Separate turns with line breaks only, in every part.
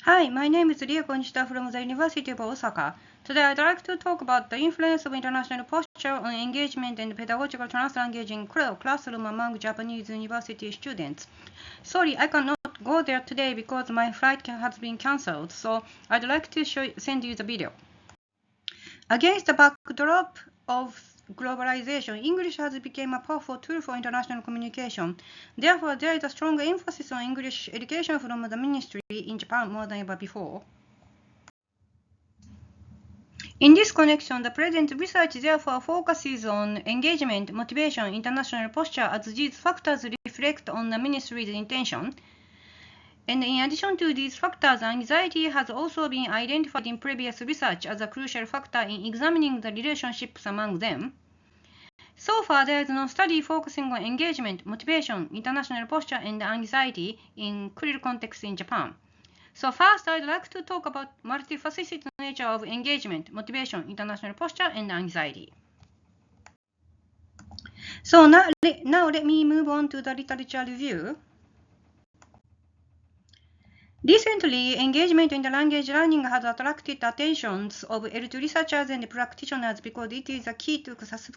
Hi, my name is Rieko Nishida from the University of Osaka. Today I'd like to talk about the influence of international posture on engagement and pedagogical translanguage in classroom among Japanese university students. Sorry, I cannot go there today because my flight has been cancelled, so I'd like to send you the video. Against the backdrop of globalization, English has become a powerful tool for international communication. Therefore, there is a strong emphasis on English education from the ministry in Japan more than ever before. In this connection, the present research therefore focuses on engagement, motivation, international posture, as these factors reflect on the ministry's intention. And in addition to these factors, anxiety has also been identified in previous research as a crucial factor in examining the relationships among them. So far, there is no study focusing on engagement, motivation, international posture, and anxiety in career context in Japan. So first, I'd like to talk about multifaceted nature of engagement, motivation, international posture, and anxiety. So now let me move on to the literature review. Recently, engagement in the language learning has attracted the attentions of L2 researchers and practitioners because it is a key to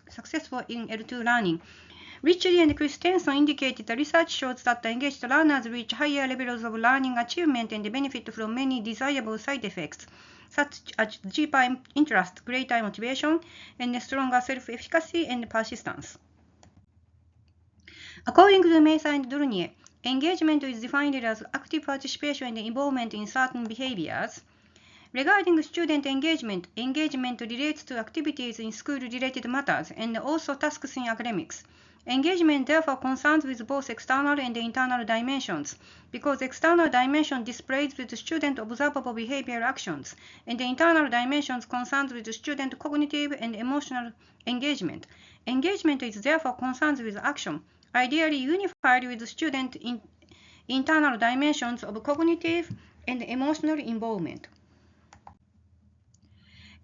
successful in L2 learning. Ritchie and Christensen indicated the research shows that the engaged learners reach higher levels of learning achievement and benefit from many desirable side effects, such as deeper interest, greater motivation, and stronger self-efficacy and persistence. According to Mesa and Dornier, engagement is defined as active participation and involvement in certain behaviors. Regarding student engagement, engagement relates to activities in school-related matters and also tasks in academics. Engagement therefore concerns with both external and internal dimensions, because external dimension displays with student observable behavioral actions, and the internal dimensions concerns with student cognitive and emotional engagement. Engagement is therefore concerned with action, ideally unified with student internal dimensions of cognitive and emotional involvement.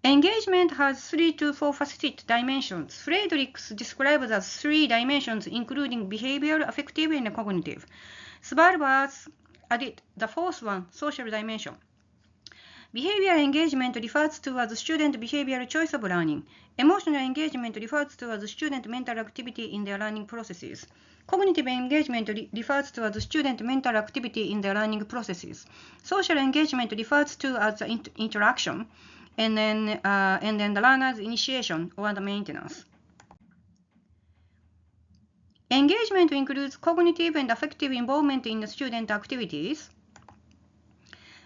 Engagement has 3 to 4 faceted dimensions. Friedrichs describes as 3 dimensions, including behavioral, affective, and cognitive. Svalbard added the 4th one, social dimension. Behavioral engagement refers to as student behavioral choice of learning. Emotional engagement refers to as student mental activity in their learning processes. Cognitive engagement refers to as student mental activity in their learning processes. Social engagement refers to as interaction, and then the learner's initiation or the maintenance. Engagement includes cognitive and affective involvement in the student activities.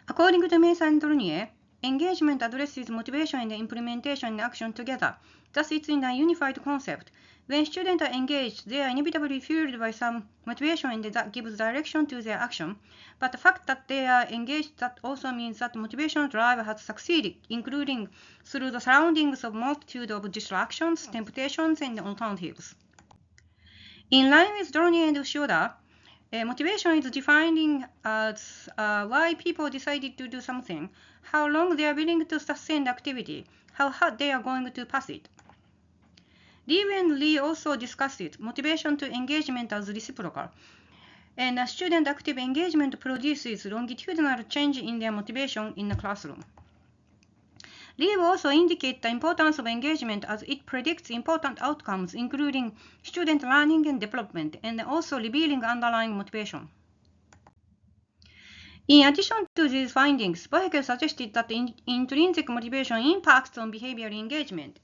According to Mesa and Dornier, engagement addresses motivation and implementation and action together. Thus, it's in a unified concept. When students are engaged, they are inevitably fueled by some motivation and that gives direction to their action. But the fact that they are engaged, that also means that motivation drive has succeeded, including through the surroundings of multitude of distractions, temptations, and alternatives. In line with Dornier and Schroeder, motivation is defining as why people decided to do something, how long they are willing to sustain the activity, how hard they are going to pass it. Liu and Lee also discussed motivation to engagement as reciprocal, and student active engagement produces longitudinal change in their motivation in the classroom. Liu also indicates the importance of engagement as it predicts important outcomes, including student learning and development, and also revealing underlying motivation. In addition to these findings, Boyke suggested that intrinsic motivation impacts on behavioral engagement,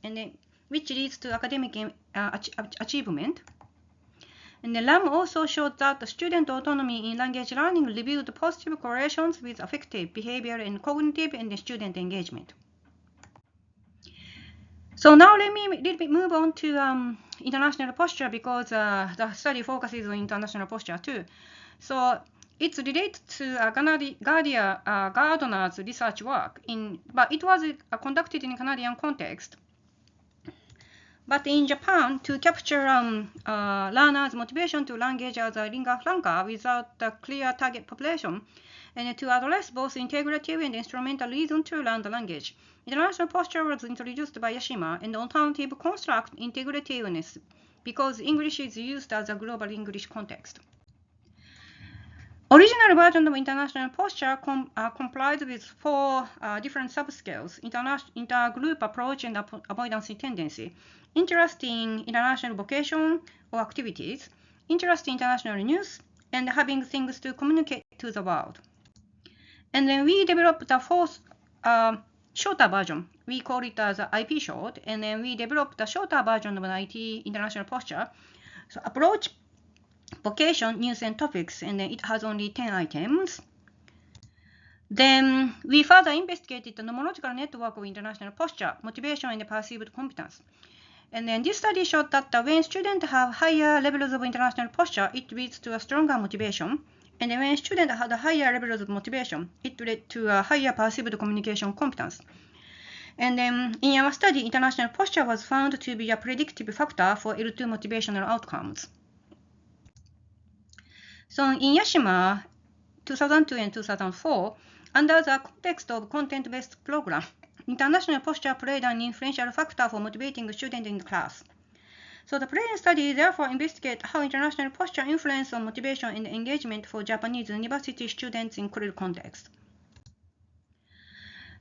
which leads to academic achievement. And Lam also showed that the student autonomy in language learning revealed positive correlations with affective, behavioral, and cognitive and student engagement. So now let me move on to international posture, because the study focuses on international posture too. So it's related to Gardner's research work, but it was conducted in a Canadian context. But in Japan, to capture learners' motivation to language as a lingua franca without a clear target population, and to address both integrative and instrumental reason to learn the language, international posture was introduced by Yashima, and alternative construct integrativeness, because English is used as a global English context. Original version of international posture complies with 4 different subscales: intergroup approach and avoidance tendency, interest in international vocation or activities, interest in international news, and having things to communicate to the world. And then we developed the 4th shorter version. We call it as IP short, and then we developed the shorter version of the IT international posture. So approach, vocation, news, and topics, and then it has only 10 items. Then we further investigated the nomological network of international posture, motivation, and perceived competence. And then this study showed that when students have higher levels of international posture, it leads to a stronger motivation. And then when students had higher levels of motivation, it led to a higher perceived communication competence. And then in our study, international posture was found to be a predictive factor for L2 motivational outcomes. So in Yashima, 2002 and 2004, under the context of content-based program, international posture played an influential factor for motivating students in the class. So the present study therefore investigates how international posture influences on motivation and engagement for Japanese university students in career context.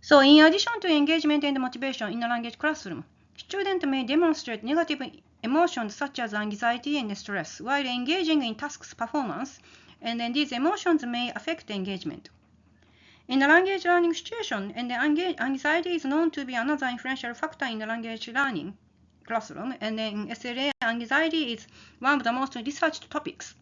So in addition to engagement and motivation in a language classroom, students may demonstrate negative emotions such as anxiety and stress while engaging in tasks performance, and then these emotions may affect engagement. In the language learning situation, and anxiety is known to be another influential factor in the language learning classroom, and then in SLA, anxiety is one of the most researched topics.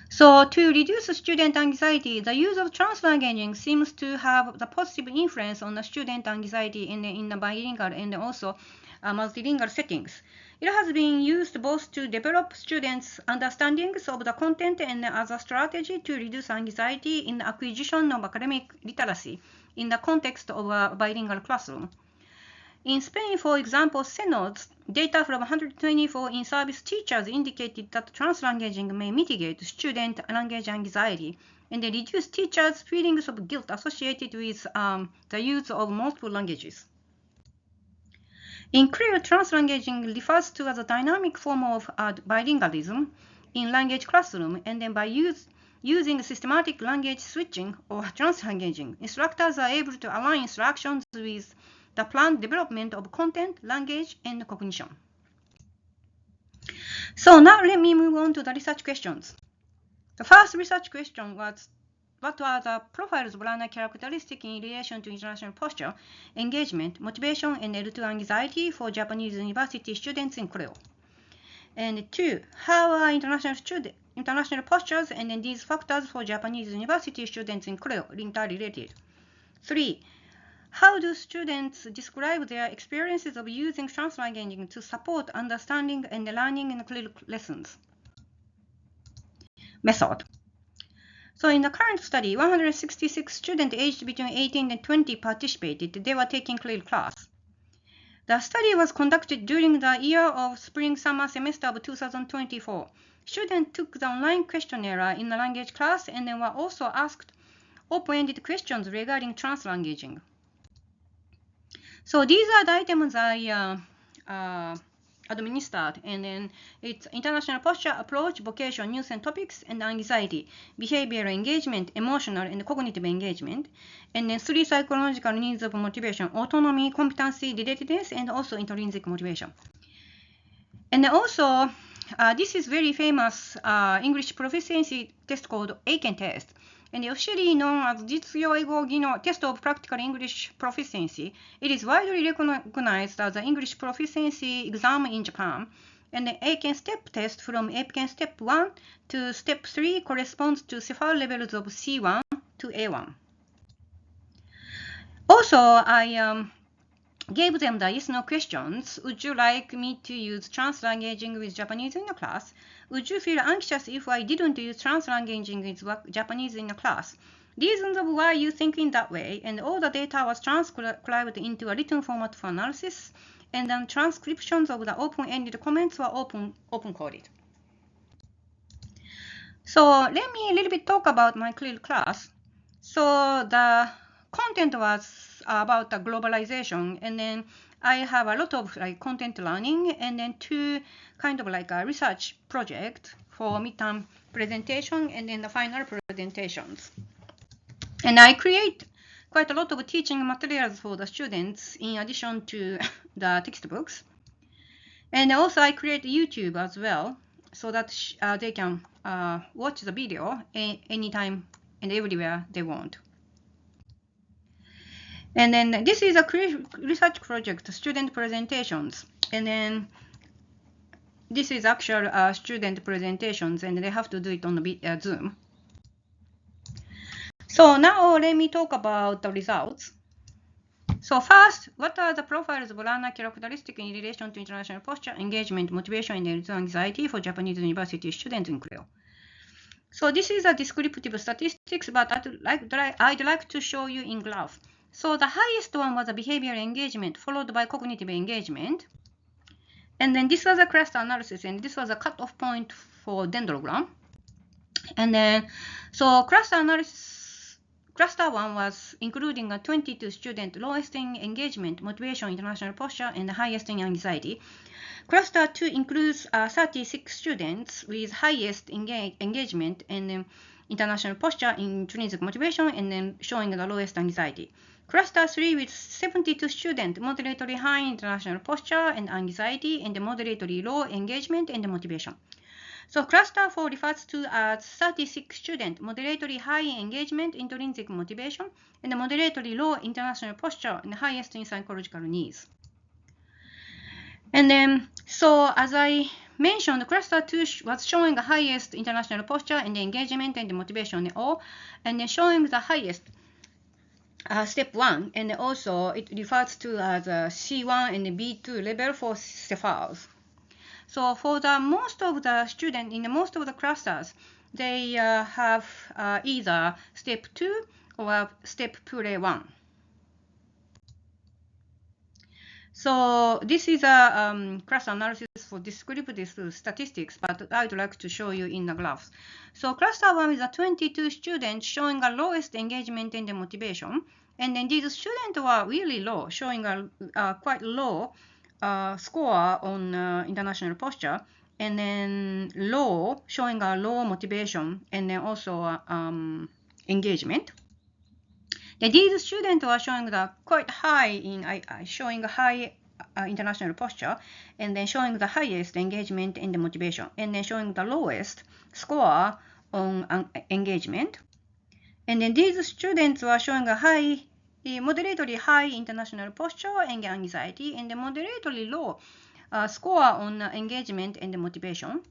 So to reduce student anxiety, the use of translanguaging seems to have the positive influence on the student anxiety in the bilingual and also multilingual settings. It has been used both to develop students' understandings of the content and as a strategy to reduce anxiety in the acquisition of academic literacy in the context of a bilingual classroom. In Spain, for example, CENOD's data from 124 in-service teachers indicated that translanguaging may mitigate student language anxiety and reduce teachers' feelings of guilt associated with the use of multiple languages. In Creole, translanguaging refers to as a dynamic form of bilingualism in language classroom, and then by using systematic language switching or translanguaging, instructors are able to align instructions with the planned development of content, language, and cognition. So now let me move on to the research questions. The first research question was, what are the profiles of learner characteristics in relation to international posture, engagement, motivation, and L2 anxiety for Japanese university students in Creole? And 2, how are international postures and then these factors for Japanese university students in Creole interrelated? 3, how do students describe their experiences of using translanguaging to support understanding and learning in Creole lessons? Method. So in the current study, 166 students aged between 18 and 20 participated. They were taking Creole class. The study was conducted during the year of spring-summer semester of 2024. Students took the online questionnaire in the language class and then were also asked open-ended questions regarding translanguaging. So these are the items I administered, and then it's international posture, approach, vocation, news and topics, and anxiety, behavioral engagement, emotional and cognitive engagement, and then 3 psychological needs of motivation: autonomy, competency, relatedness, and also intrinsic motivation. And then also, this is very famous English proficiency test called Aiken test, and officially known as Jitsuyo Eigo Gino Test of Practical English Proficiency. It is widely recognized as the English proficiency exam in Japan, and the Aiken step test from Aiken step 1 to step 3 corresponds to CEFAR levels of C1 to A1. Also, I gave them the yes/no questions. Would you like me to use translanguaging with Japanese in the class? Would you feel anxious if I didn't use translanguaging with Japanese in the class? Reasons of why you thinking that way, and all the data was transcribed into a written format for analysis, and then transcriptions of the open-ended comments were open-coded. So let me a little bit talk about my Creole class. So the content was about the globalization, and then I have a lot of content learning, and then 2 kind of a research project for midterm presentation and then the final presentations. And I create quite a lot of teaching materials for the students in addition to the textbooks. And also I create YouTube as well so that they can watch the video anytime and everywhere they want. And then this is a research project, student presentations. And then this is actual student presentations, and they have to do it on the Zoom. So now let me talk about the results. So first, what are the profiles of learner characteristics in relation to international posture, engagement, motivation, and anxiety for Japanese university students in Korea? So this is a descriptive statistics, but I'd like to show you in graph. So the highest one was a behavioral engagement, followed by cognitive engagement. And then this was a cluster analysis, and this was a cutoff point for dendrogram. And then, so cluster analysis, cluster 1 was including a 22 student, lowest in engagement, motivation, international posture, and highest in anxiety. Cluster 2 includes 36 students with highest engagement and international posture, intrinsic motivation, and then showing the lowest anxiety. Cluster 3 with 72 students, moderately high international posture and anxiety, and moderately low engagement and motivation. So cluster 4 refers to as 36 students, moderately high engagement, intrinsic motivation, and moderately low international posture and highest in psychological needs. And then, so as I mentioned, cluster 2 was showing the highest international posture and engagement and motivation all, and then showing the highest step 1, and also it refers to as C1 and B2 level for CEFARs. So for the most of the students in the most of the clusters, they have either step 2 or step Pure 1. So this is a cluster analysis for descriptive statistics, but I'd like to show you in the graphs. So cluster 1 is a 22 students showing a lowest engagement and motivation. And then these students were really low, showing a quite low score on international posture, and then low, showing a low motivation, and then also engagement. Then these students were showing the quite high in showing a high international posture, and then showing the highest engagement and the motivation, and then showing the lowest score on engagement. And then these students were showing a high, moderately high international posture and anxiety, and a moderately low score on engagement and motivation.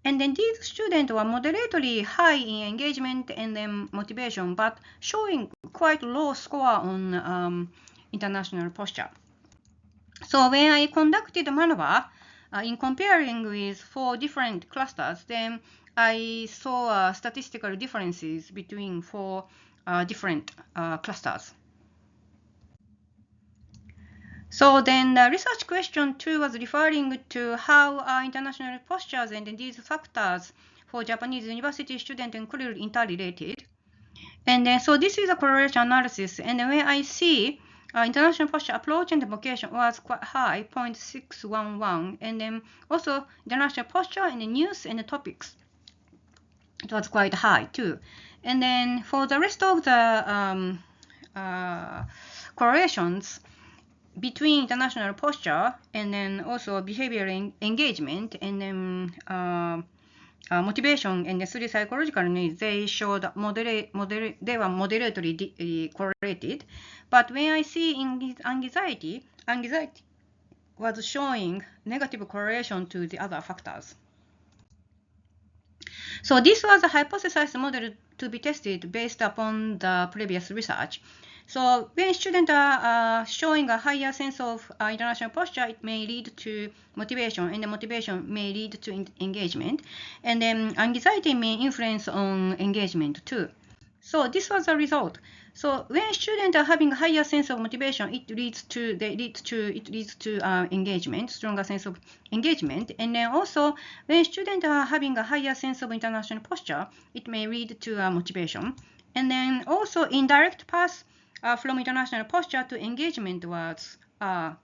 And then these students were moderately high in engagement and then motivation, but showing quite low score on international posture. So when I conducted maneuver in comparing with 4 different clusters, then I saw statistical differences between 4 different clusters. So then the research question 2 was referring to how international postures and these factors for Japanese university students included interrelated. And then so this is a correlation analysis. And then when I see international posture approach and vocation was quite high, 0.611. And then also international posture and the news and the topics, it was quite high too. And then for the rest of the correlations between international posture and then also behavioral engagement and then motivation and the 3 psychological needs, they showed they were moderately correlated. But when I see in anxiety was showing negative correlation to the other factors. So this was a hypothesized model to be tested based upon the previous research. So when students are showing a higher sense of international posture, it may lead to motivation, and the motivation may lead to engagement. And then anxiety may influence on engagement too. So this was the result. So when students are having a higher sense of motivation, it leads to engagement, stronger sense of engagement. And then also when students are having a higher sense of international posture, it may lead to motivation. And then also indirect path from international posture to engagement was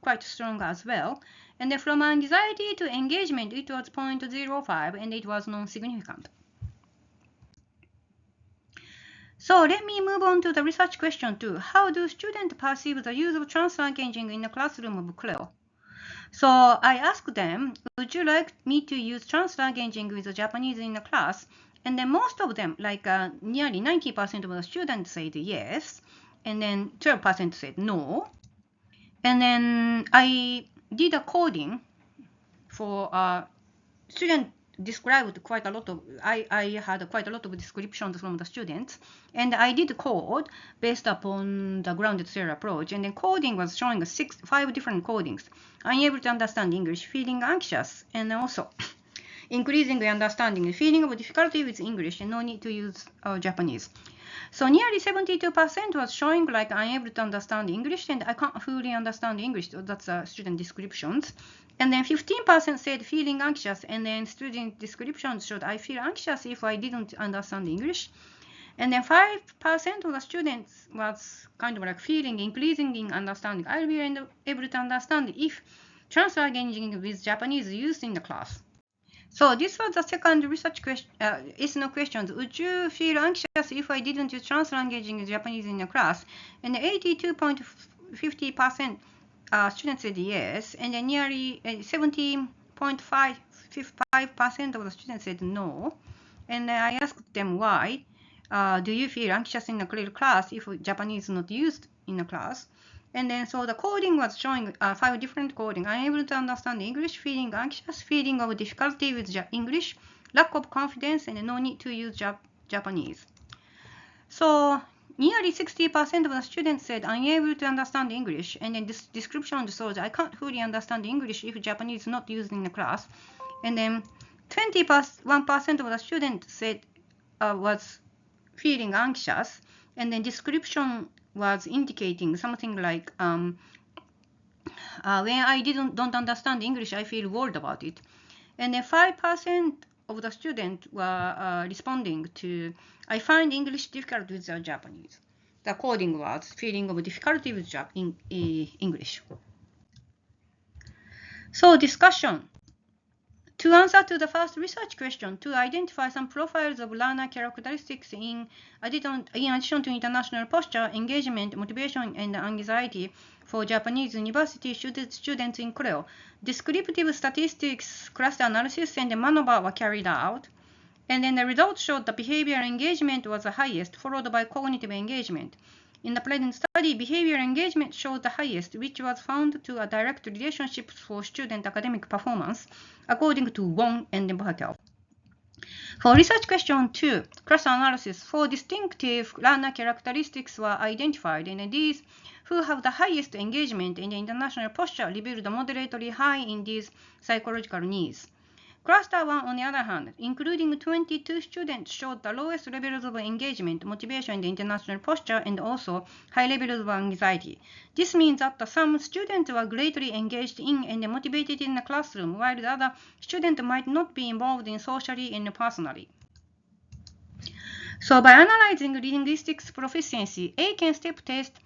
quite strong as well. And then from anxiety to engagement, it was 0.05, and it was non-significant. So let me move on to the research question 2. How do students perceive the use of translanguaging in the classroom of CLEO? So I asked them, would you like me to use translanguaging with the Japanese in the class? And then most of them, like nearly 90% of the students said yes. And then 12% said no. And then I did a coding for student described quite a lot of, I had quite a lot of descriptions from the students, and I did code based upon the grounded theory approach, and then coding was showing 5 different codings. Unable to understand English, feeling anxious, and also increasingly understanding, feeling of difficulty with English, and no need to use Japanese. So nearly 72% was showing like unable to understand English and I can't fully understand English. So that's student descriptions. And then 15% said feeling anxious, and then student descriptions showed I feel anxious if I didn't understand English. And then 5% of the students was kind of like feeling increasing in understanding. I'll be able to understand if translanguaging with Japanese used in the class. So this was the second research question, questions. Would you feel anxious if I didn't use translanguaging Japanese in the class? And 82.50% students said yes, and then nearly 70.55% of the students said no. And I asked them why. Do you feel anxious in a class if Japanese is not used in a class? And then so the coding was showing 5 different coding. Unable to understand English, feeling anxious, feeling of difficulty with English, lack of confidence, and no need to use Japanese. So nearly 60% of the students said unable to understand English, and then this description shows I can't fully understand English if Japanese is not used in the class. And then 21% of the students said was feeling anxious, and then description was indicating something like when I don't understand English, I feel worried about it. And then 5% of the students were responding to I find English difficult with Japanese. The coding was feeling of difficulty with English. So discussion. To answer to the first research question, to identify some profiles of learner characteristics in addition to international posture, engagement, motivation, and anxiety for Japanese university students in CLEO, descriptive statistics, cluster analysis, and maneuver were carried out. And then the results showed the behavioral engagement was the highest, followed by cognitive engagement. In the present study, behavioral engagement showed the highest, which was found to a direct relationship for student academic performance, according to Wong and Bohakel. For research question 2, cluster analysis, 4 distinctive learner characteristics were identified, and these who have the highest engagement in the international posture revealed moderately high in these psychological needs. Cluster 1, on the other hand, including 22 students, showed the lowest levels of engagement, motivation in the international posture, and also high levels of anxiety. This means that some students were greatly engaged in and motivated in the classroom, while the other students might not be involved in socially and personally. So by analyzing linguistics proficiency, Aiken step test,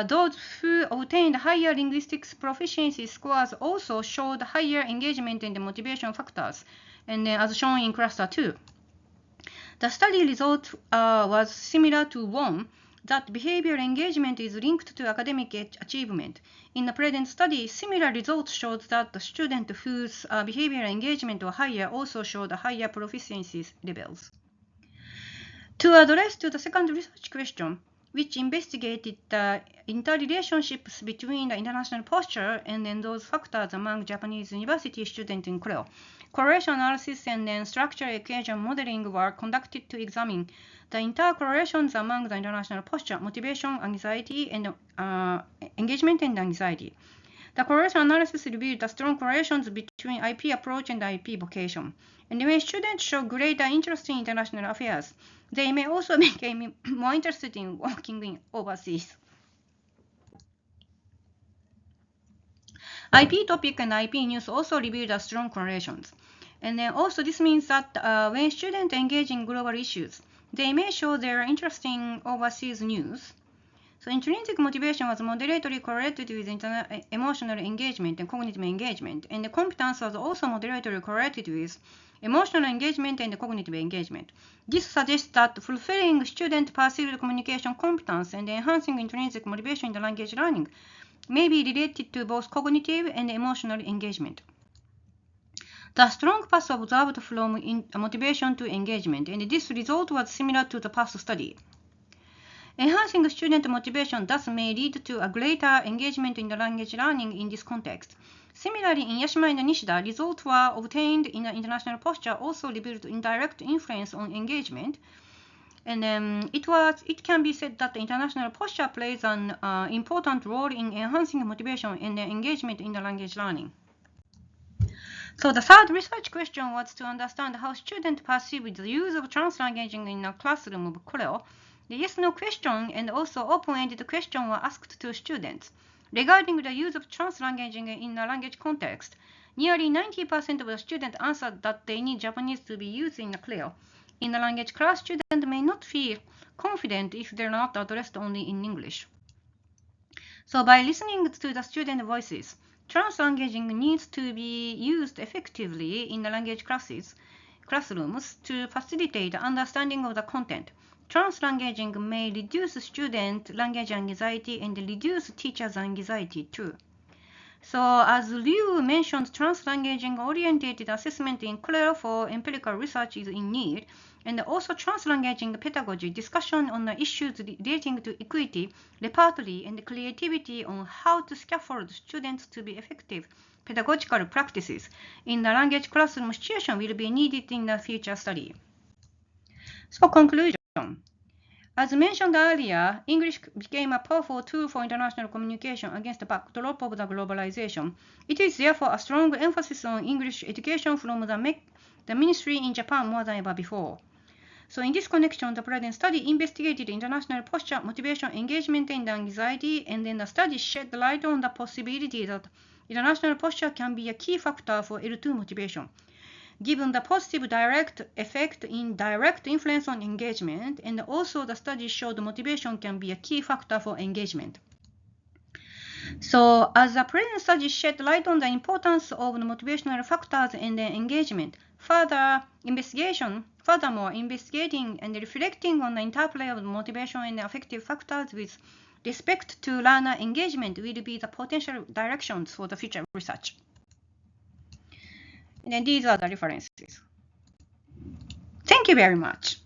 those who obtained higher linguistics proficiency scores also showed higher engagement and motivation factors, and as shown in cluster 2. The study result was similar to one, that behavioral engagement is linked to academic achievement. In the present study, similar results showed that the student whose behavioral engagement was higher also showed higher proficiency levels. To address to the second research question, which investigated the interrelationships between the international posture and then those factors among Japanese university students in CLEO, correlation analysis and then structural equation modeling were conducted to examine the intercorrelations among the international posture, motivation, anxiety, and engagement and anxiety. The correlation analysis revealed the strong correlations between IP approach and IP vocation. And when students show greater interest in international affairs, they may also become more interested in working in overseas. IP topic and IP news also revealed the strong correlations. And then also this means that when students engage in global issues, they may show their interest in overseas news. So intrinsic motivation was moderately correlated with emotional engagement and cognitive engagement, and the competence was also moderately correlated with emotional engagement and cognitive engagement. This suggests that fulfilling student perceived communication competence and enhancing intrinsic motivation in the language learning may be related to both cognitive and emotional engagement. The strong path observed from motivation to engagement, and this result was similar to the past study. Enhancing student motivation thus may lead to a greater engagement in the language learning in this context. Similarly, in Yashima and Nishida, results were obtained in the international posture also revealed indirect influence on engagement. And it can be said that the international posture plays an important role in enhancing motivation and engagement in the language learning. So the third research question was to understand how students perceive the use of translanguaging in a classroom of Koreo. The yes-no question and also open-ended question were asked to students. Regarding the use of translanguaging in a language context, nearly 90% of the students answered that they need Japanese to be used in a Koreo. In a language class, students may not feel confident if they're not addressed only in English. So by listening to the student voices, translanguaging needs to be used effectively in the language classrooms to facilitate understanding of the content. Translanguaging may reduce student language anxiety and reduce teachers' anxiety too. So as Liu mentioned, translanguaging oriented assessment in Koreo for empirical research is in need, and also translanguaging pedagogy discussion on the issues relating to equity, repertory, and creativity on how to scaffold students to be effective pedagogical practices in the language classroom situation will be needed in the future study. So conclusion. As mentioned earlier, English became a powerful tool for international communication against the backdrop of the globalization. It is therefore a strong emphasis on English education from the ministry in Japan more than ever before. So in this connection, the present study investigated international posture, motivation, engagement, and anxiety, and then the study shed light on the possibility that international posture can be a key factor for L2 motivation. Given the positive direct effect in direct influence on engagement, and also the study showed motivation can be a key factor for engagement. So as the present study shed light on the importance of the motivational factors and the engagement, furthermore, investigating and reflecting on the interplay of motivation and affective factors with respect to learner engagement will be the potential directions for the future research. And then these are the references. Thank you very much.